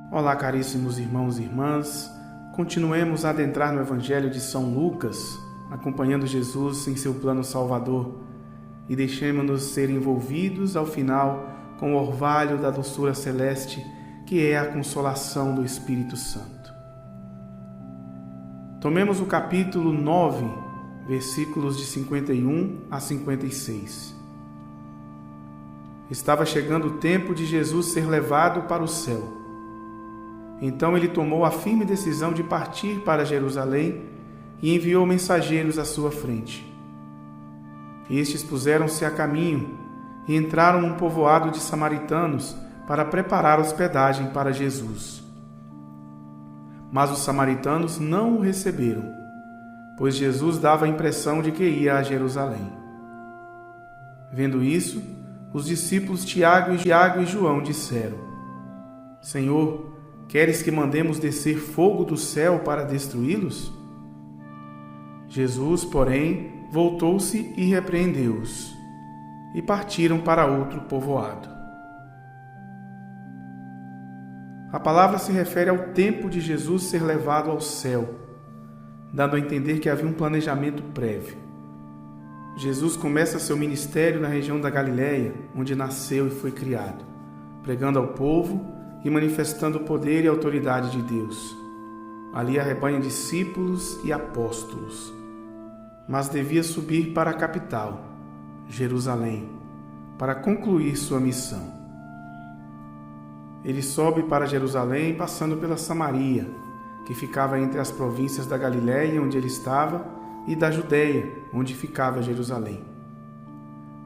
Olá, caríssimos irmãos e irmãs. Continuemos a adentrar no Evangelho de São Lucas, acompanhando Jesus em seu plano salvador, e deixemos-nos ser envolvidos ao final com o orvalho da doçura celeste, que é a consolação do Espírito Santo. Tomemos o capítulo 9, versículos de 51 a 56. Estava chegando o tempo de Jesus ser levado para o céu. Então ele tomou a firme decisão de partir para Jerusalém e enviou mensageiros à sua frente. Estes puseram-se a caminho e entraram num povoado de samaritanos para preparar hospedagem para Jesus. Mas os samaritanos não o receberam, pois Jesus dava a impressão de que ia a Jerusalém. Vendo isso, os discípulos Tiago e João disseram: Senhor, queres que mandemos descer fogo do céu para destruí-los? Jesus, porém, voltou-se e repreendeu-os, e partiram para outro povoado. A palavra se refere ao tempo de Jesus ser levado ao céu, dando a entender que havia um planejamento prévio. Jesus começa seu ministério na região da Galileia, onde nasceu e foi criado, pregando ao povo e manifestando o poder e a autoridade de Deus. Ali arrebanha discípulos e apóstolos, mas devia subir para a capital, Jerusalém, para concluir sua missão. Ele sobe para Jerusalém passando pela Samaria, que ficava entre as províncias da Galileia, onde ele estava, e da Judeia, onde ficava Jerusalém.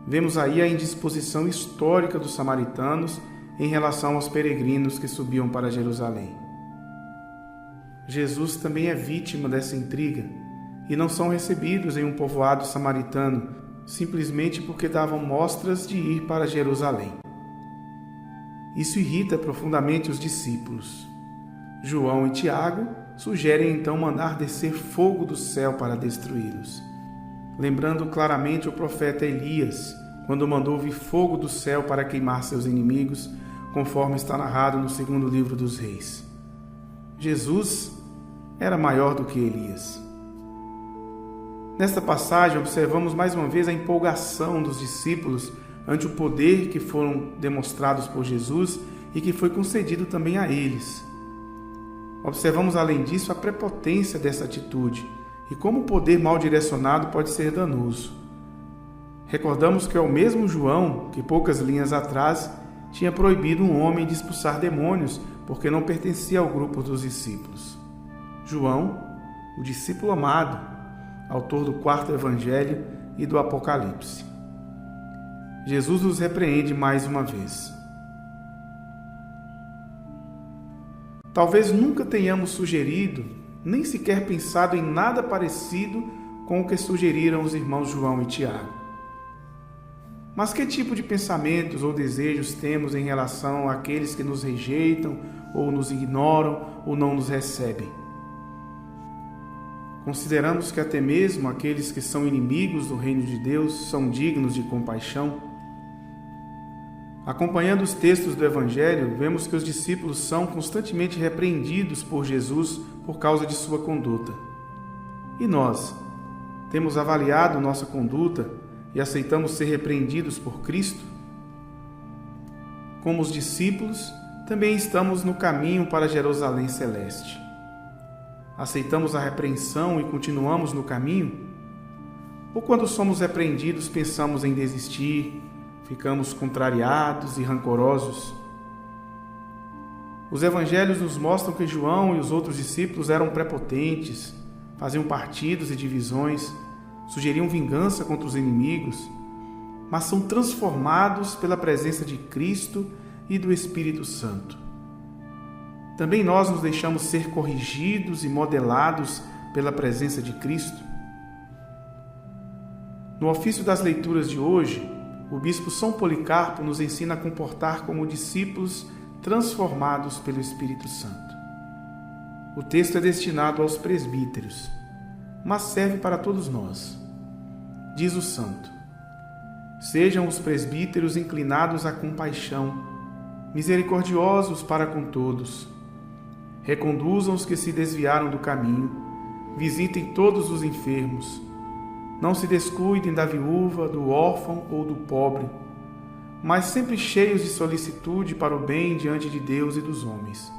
Vemos aí a indisposição histórica dos samaritanos em relação aos peregrinos que subiam para Jerusalém. Jesus também é vítima dessa intriga e não são recebidos em um povoado samaritano simplesmente porque davam mostras de ir para Jerusalém. Isso irrita profundamente os discípulos. João e Tiago sugerem então mandar descer fogo do céu para destruí-los, lembrando claramente o profeta Elias, quando mandou vir fogo do céu para queimar seus inimigos, conforme está narrado no segundo livro dos Reis. Jesus era maior do que Elias. Nesta passagem, observamos mais uma vez a empolgação dos discípulos ante o poder que foram demonstrados por Jesus e que foi concedido também a eles. Observamos, além disso, a prepotência dessa atitude e como o poder mal direcionado pode ser danoso. Recordamos que é o mesmo João que, poucas linhas atrás, tinha proibido um homem de expulsar demônios porque não pertencia ao grupo dos discípulos. João, o discípulo amado, autor do 4º Evangelho e do Apocalipse. Jesus os repreende mais uma vez. Talvez nunca tenhamos sugerido, nem sequer pensado em nada parecido com o que sugeriram os irmãos João e Tiago. Mas que tipo de pensamentos ou desejos temos em relação àqueles que nos rejeitam, ou nos ignoram, ou não nos recebem? Consideramos que até mesmo aqueles que são inimigos do reino de Deus são dignos de compaixão? Acompanhando os textos do Evangelho, vemos que os discípulos são constantemente repreendidos por Jesus por causa de sua conduta. E nós, temos avaliado nossa conduta e aceitamos ser repreendidos por Cristo? Como os discípulos, também estamos no caminho para Jerusalém Celeste. Aceitamos a repreensão e continuamos no caminho? Ou quando somos repreendidos pensamos em desistir, ficamos contrariados e rancorosos? Os evangelhos nos mostram que João e os outros discípulos eram prepotentes, faziam partidos e divisões, sugeriam vingança contra os inimigos, mas são transformados pela presença de Cristo e do Espírito Santo. Também nós nos deixamos ser corrigidos e modelados pela presença de Cristo. No ofício das leituras de hoje, o bispo São Policarpo nos ensina a comportar como discípulos transformados pelo Espírito Santo. O texto é destinado aos presbíteros, mas serve para todos nós. Diz o santo: sejam os presbíteros inclinados à compaixão, misericordiosos para com todos, reconduzam os que se desviaram do caminho, visitem todos os enfermos. Não se descuidem da viúva, do órfão ou do pobre, mas sempre cheios de solicitude para o bem diante de Deus e dos homens.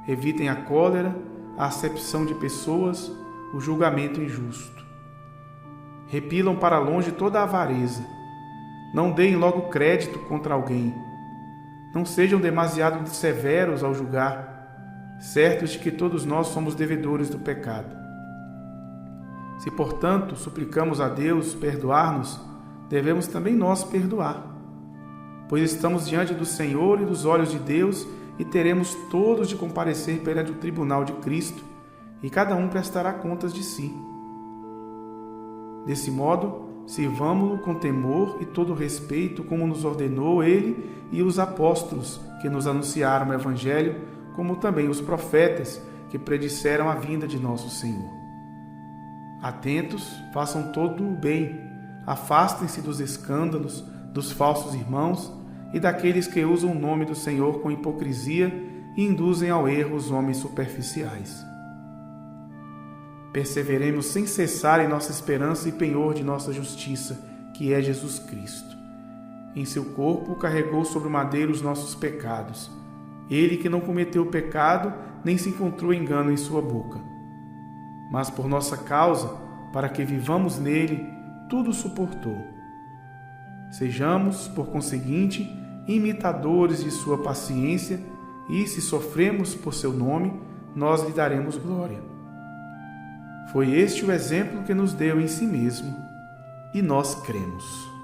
Evitem a cólera, a acepção de pessoas, o julgamento injusto. Repilam para longe toda a avareza. Não deem logo crédito contra alguém. Não sejam demasiado severos ao julgar, certos de que todos nós somos devedores do pecado. Se, portanto, suplicamos a Deus perdoar-nos, devemos também nós perdoar, pois estamos diante do Senhor e dos olhos de Deus e teremos todos de comparecer perante o tribunal de Cristo, e cada um prestará contas de si. Desse modo, sirvamo-lo com temor e todo respeito, como nos ordenou Ele e os apóstolos que nos anunciaram o Evangelho, como também os profetas que predisseram a vinda de nosso Senhor. Atentos, façam todo o bem, afastem-se dos escândalos, dos falsos irmãos e daqueles que usam o nome do Senhor com hipocrisia e induzem ao erro os homens superficiais. Perseveremos sem cessar em nossa esperança e penhor de nossa justiça, que é Jesus Cristo. Em seu corpo carregou sobre o madeiro os nossos pecados. Ele que não cometeu pecado, nem se encontrou engano em sua boca. Mas por nossa causa, para que vivamos nele, tudo suportou. Sejamos, por conseguinte, imitadores de sua paciência e, se sofremos por seu nome, nós lhe daremos glória. Foi este o exemplo que nos deu em si mesmo, e nós cremos.